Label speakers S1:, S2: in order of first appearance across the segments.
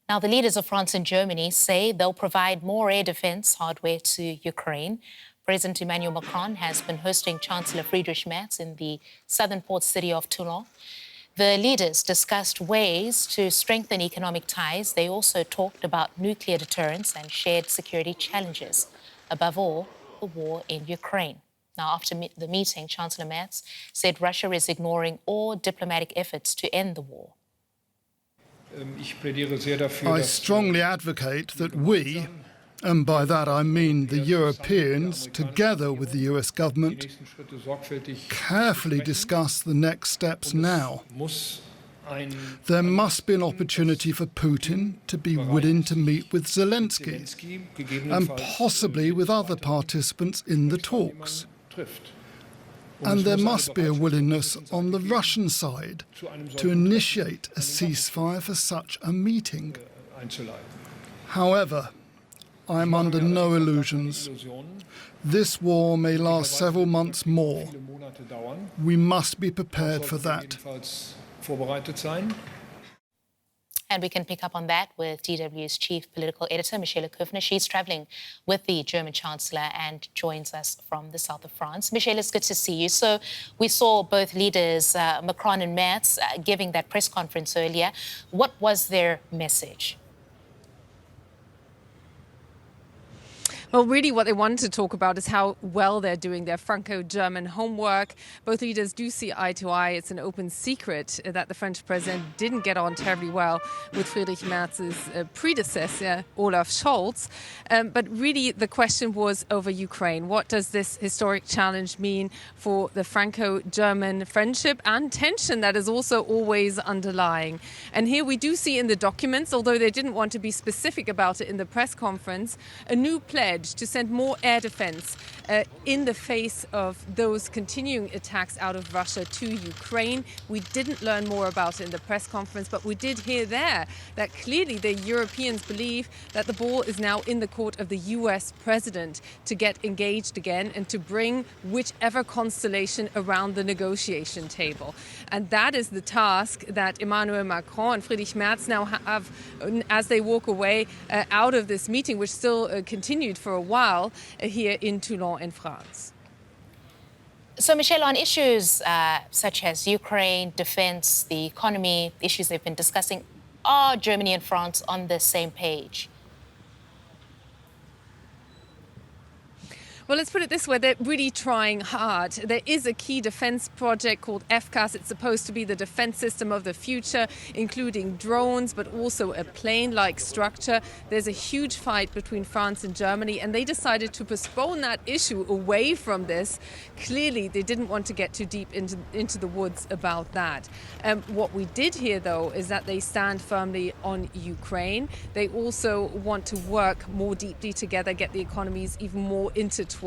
S1: Now, the leaders of France and Germany say they'll provide more air defense hardware to Ukraine. President Emmanuel Macron has been hosting Chancellor Friedrich Merz in the southern port city of Toulon. The leaders discussed ways to strengthen economic ties. They also talked about nuclear deterrence and shared security challenges. Above all, the war in Ukraine. Now, after the meeting, Chancellor Merz said Russia is ignoring all diplomatic efforts to end the war.
S2: I strongly advocate that we, and by that I mean the Europeans, together with the US government, carefully discuss the next steps now. There must be an opportunity for Putin to be willing to meet with Zelensky and possibly with other participants in the talks. And there must be a willingness on the Russian side to initiate a ceasefire for such a meeting. However, I am under no illusions. This war may last several months more. We must be prepared for that.
S1: And we can pick up on that with DW's chief political editor, Michaela Küfner. She's travelling with the German Chancellor and joins us from the south of France. Michaela, it's good to see you. So we saw both leaders, Macron and Merz, giving that press conference earlier. What was their message?
S3: Well, really what they wanted to talk about is how well they're doing their Franco-German homework. Both leaders do see eye to eye. It's an open secret that the French president didn't get on terribly well with Friedrich Merz's predecessor, Olaf Scholz. But really the question was over Ukraine. What does this historic challenge mean for the Franco-German friendship and tension that is also always underlying? And here we do see in the documents, although they didn't want to be specific about it in the press conference, a new pledge to send more air defense in the face of those continuing attacks out of Russia to Ukraine. We didn't learn more about it in the press conference, but we did hear there that clearly the Europeans believe that the ball is now in the court of the US president to get engaged again and to bring whichever constellation around the negotiation table. And that is the task that Emmanuel Macron and Friedrich Merz now have as they walk away out of this meeting, which still continued for a while here in Toulon in France.
S1: So, Michelle, on issues such as Ukraine, defense, the economy, issues they've been discussing, are Germany and France on the same page?
S3: Well, let's put it this way, they're really trying hard. There is a key defense project called FCAS. It's supposed to be the defense system of the future, including drones, but also a plane-like structure. There's a huge fight between France and Germany, and they decided to postpone that issue away from this. Clearly, they didn't want to get too deep into the woods about that. What we did hear, though, is that they stand firmly on Ukraine. They also want to work more deeply together, get the economies even more intertwined,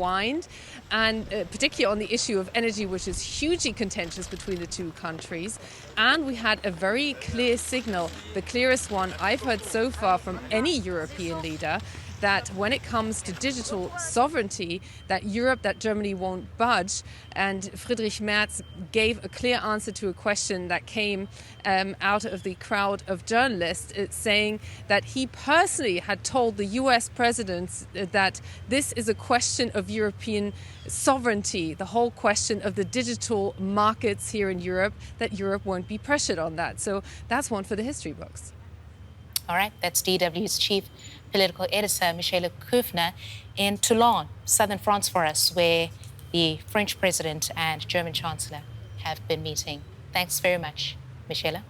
S3: and particularly on the issue of energy, which is hugely contentious between the two countries. And we had a very clear signal, the clearest one I've heard so far from any European leader, that when it comes to digital sovereignty, that Germany won't budge. And Friedrich Merz gave a clear answer to a question that came out of the crowd of journalists, saying that he personally had told the US president that this is a question of European sovereignty, the whole question of the digital markets here in Europe, that Europe won't be pressured on that. So that's one for the history books.
S1: All right, that's DW's chief political editor, Michaela Küfner, in Toulon, southern France for us, where the French president and German chancellor have been meeting. Thanks very much, Michaela.